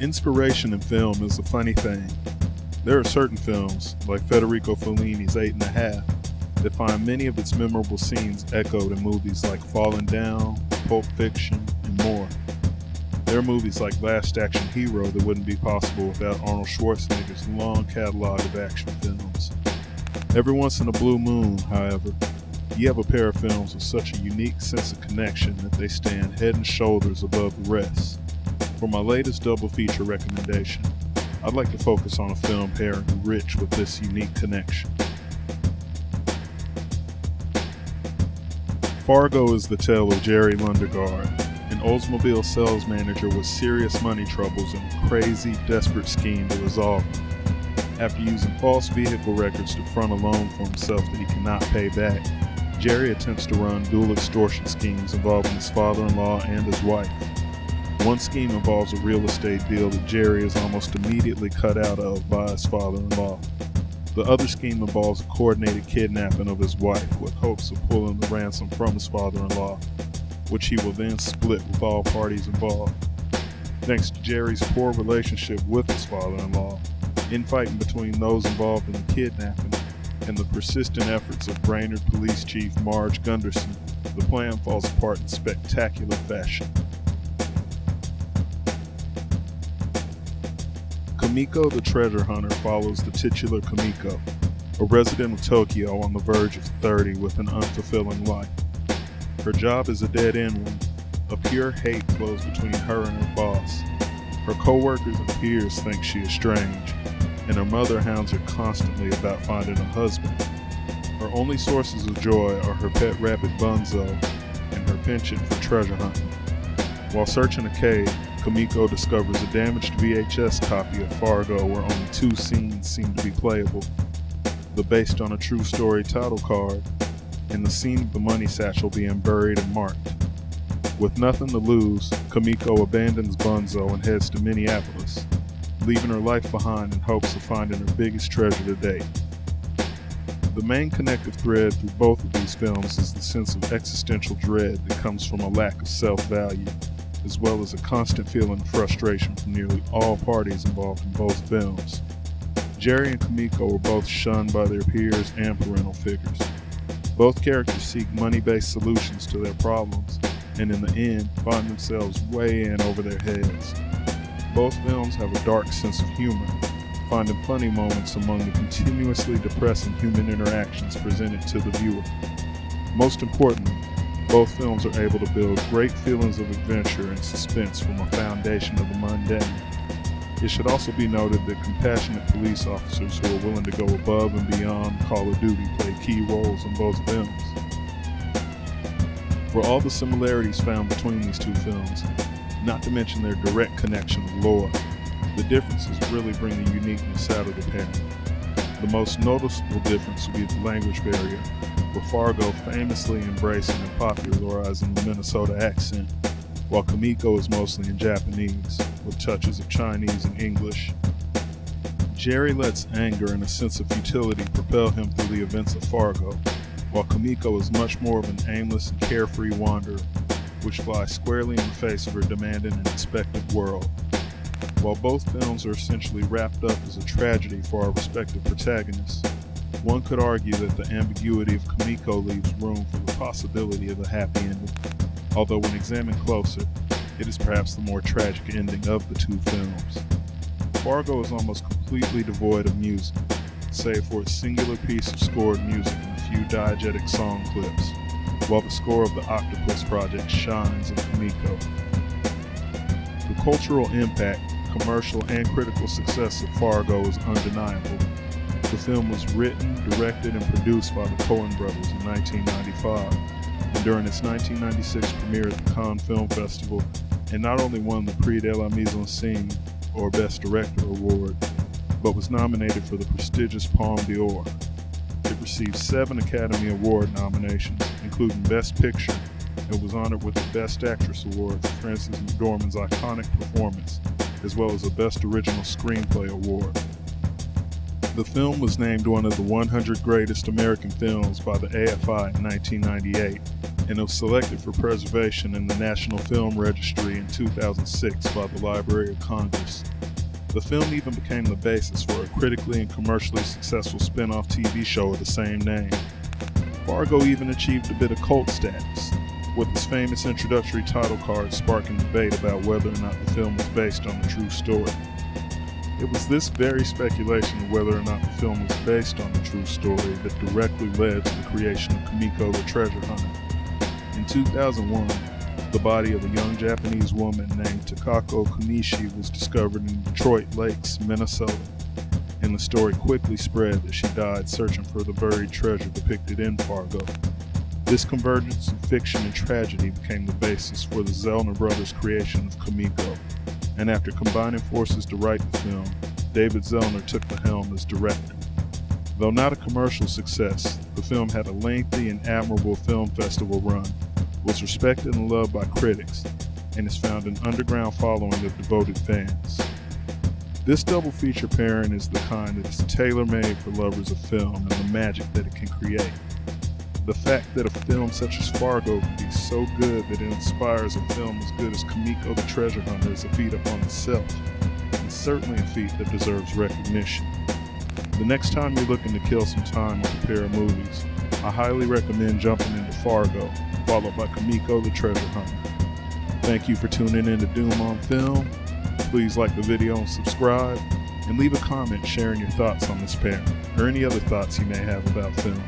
Inspiration in film is a funny thing. There are certain films, like Federico Fellini's 8½, that find many of its memorable scenes echoed in movies like Falling Down, Pulp Fiction, and more. There are movies like Last Action Hero that wouldn't be possible without Arnold Schwarzenegger's long catalog of action films. Every once in a blue moon, however, you have a pair of films with such a unique sense of connection that they stand head and shoulders above the rest. For my latest double feature recommendation, I'd like to focus on a film pairing rich with this unique connection. Fargo is the tale of Jerry Lundegaard, an Oldsmobile sales manager with serious money troubles and a crazy, desperate scheme to resolve them. After using false vehicle records to front a loan for himself that he cannot pay back, Jerry attempts to run dual extortion schemes involving his father-in-law and his wife. One scheme involves a real estate deal that Jerry is almost immediately cut out of by his father-in-law. The other scheme involves a coordinated kidnapping of his wife with hopes of pulling the ransom from his father-in-law, which he will then split with all parties involved. Thanks to Jerry's poor relationship with his father-in-law, infighting between those involved in the kidnapping, and the persistent efforts of Brainerd Police Chief Marge Gunderson, the plan falls apart in spectacular fashion. Kumiko the Treasure Hunter follows the titular Kumiko, a resident of Tokyo on the verge of 30 with an unfulfilling life. Her job is a dead-end one. A pure hate flows between her and her boss. Her co-workers and peers think she is strange, and her mother hounds her constantly about finding a husband. Her only sources of joy are her pet rabbit Bunzo and her penchant for treasure hunting. While searching a cave, Kumiko discovers a damaged VHS copy of Fargo where only 2 scenes seem to be playable: the based on a true story title card, and the scene of the money satchel being buried and marked. With nothing to lose, Kumiko abandons Bunzo and heads to Minneapolis, leaving her life behind in hopes of finding her biggest treasure to date. The main connective thread through both of these films is the sense of existential dread that comes from a lack of self-value, as well as a constant feeling of frustration from nearly all parties involved in both films. Jerry and Kumiko were both shunned by their peers and parental figures. Both characters seek money-based solutions to their problems, and in the end, find themselves way in over their heads. Both films have a dark sense of humor, finding funny moments among the continuously depressing human interactions presented to the viewer. Most importantly, both films are able to build great feelings of adventure and suspense from a foundation of the mundane. It should also be noted that compassionate police officers who are willing to go above and beyond Call of Duty play key roles in both films. For all the similarities found between these two films, not to mention their direct connection with lore, the differences really bring the uniqueness out of the pairing. The most noticeable difference would be the language barrier, with Fargo famously embracing and popularizing the Minnesota accent, while Kumiko is mostly in Japanese, with touches of Chinese and English. Jerry lets anger and a sense of futility propel him through the events of Fargo, while Kumiko is much more of an aimless and carefree wanderer, which flies squarely in the face of her demanding and expectant world. While both films are essentially wrapped up as a tragedy for our respective protagonists, one could argue that the ambiguity of Kumiko leaves room for the possibility of a happy ending, although when examined closer, it is perhaps the more tragic ending of the two films. Fargo is almost completely devoid of music, save for a singular piece of scored music and a few diegetic song clips, while the score of the Octopus Project shines in Kumiko. The cultural impact, commercial and critical success of Fargo is undeniable. The film was written, directed, and produced by the Coen brothers in 1995, and during its 1996 premiere at the Cannes Film Festival, and not only won the Prix de la Mise en Scène, or Best Director award, but was nominated for the prestigious Palme d'Or. It received 7 Academy Award nominations, including Best Picture, and was honored with the Best Actress Award for Frances McDormand's iconic performance, as well as a Best Original Screenplay Award. The film was named one of the 100 Greatest American Films by the AFI in 1998, and it was selected for preservation in the National Film Registry in 2006 by the Library of Congress. The film even became the basis for a critically and commercially successful spin-off TV show of the same name. Fargo even achieved a bit of cult status, with its famous introductory title card sparking debate about whether or not the film was based on a true story. It was this very speculation of whether or not the film was based on a true story that directly led to the creation of Kumiko the Treasure Hunter. In 2001, the body of a young Japanese woman named Takako Kunishi was discovered in Detroit Lakes, Minnesota, and the story quickly spread that she died searching for the buried treasure depicted in Fargo. This convergence of fiction and tragedy became the basis for the Zellner brothers' creation of Kumiko, and after combining forces to write the film, David Zellner took the helm as director. Though not a commercial success, the film had a lengthy and admirable film festival run, was respected and loved by critics, and has found an underground following of devoted fans. This double feature pairing is the kind that is tailor-made for lovers of film and the magic that it can create. The fact that a film such as Fargo can be so good that it inspires a film as good as Kumiko the Treasure Hunter is a feat upon itself, and certainly a feat that deserves recognition. The next time you're looking to kill some time with a pair of movies, I highly recommend jumping into Fargo, followed by Kumiko the Treasure Hunter. Thank you for tuning in to Doom on Film. Please like the video and subscribe, and leave a comment sharing your thoughts on this pairing, or any other thoughts you may have about film.